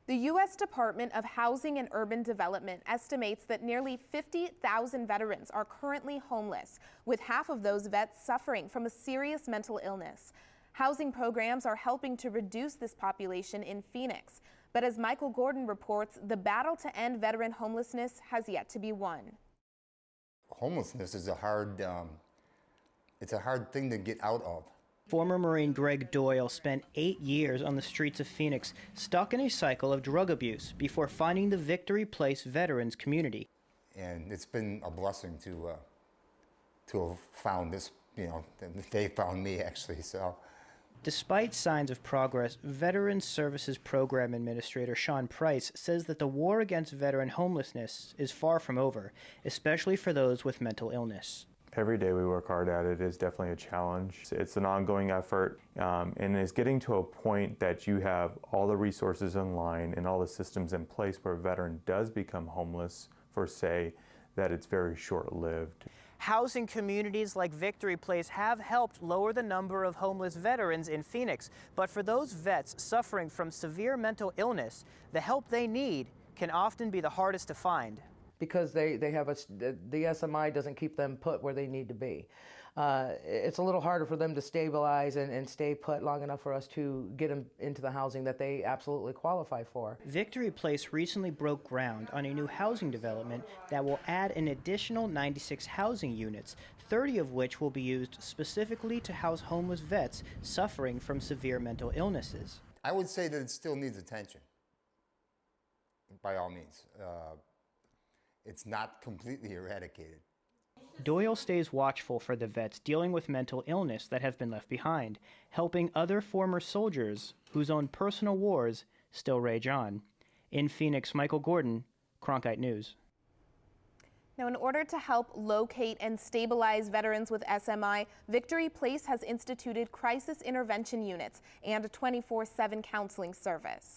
The U.S. Department of Housing and Urban Development estimates that nearly 50,000 veterans are currently homeless, with half of those vets suffering from a serious mental illness. Housing programs are helping to reduce this population in Phoenix. But as Michael Gordon reports, the battle to end veteran homelessness has yet to be won. Homelessness is it's a hard thing to get out of. Former Marine Greg Doyle spent 8 years on the streets of Phoenix, stuck in a cycle of drug abuse before finding the Victory Place Veterans community. And it's been a blessing to have found this, they found me actually, so. Despite signs of progress, Veterans Services Program Administrator Sean Price says that the war against veteran homelessness is far from over, especially for those with mental illness. Every day we work hard at it is definitely a challenge. It's an ongoing effort, and it's getting to a point that you have all the resources in line and all the systems in place where a veteran does become homeless for, say, that it's very short-lived. Housing communities like Victory Place have helped lower the number of homeless veterans in Phoenix. But for those vets suffering from severe mental illness, the help they need can often be the hardest to find. Because the SMI doesn't keep them put where they need to be. It's a little harder for them to stabilize and stay put long enough for us to get them into the housing that they absolutely qualify for. Victory Place recently broke ground on a new housing development that will add an additional 96 housing units, 30 of which will be used specifically to house homeless vets suffering from severe mental illnesses. I would say that it still needs attention, by all means. It's not completely eradicated. Doyle stays watchful for the vets dealing with mental illness that have been left behind, helping other former soldiers whose own personal wars still rage on. In Phoenix, Michael Gordon, Cronkite News. Now, in order to help locate and stabilize veterans with SMI, Victory Place has instituted crisis intervention units and a 24/7 counseling service.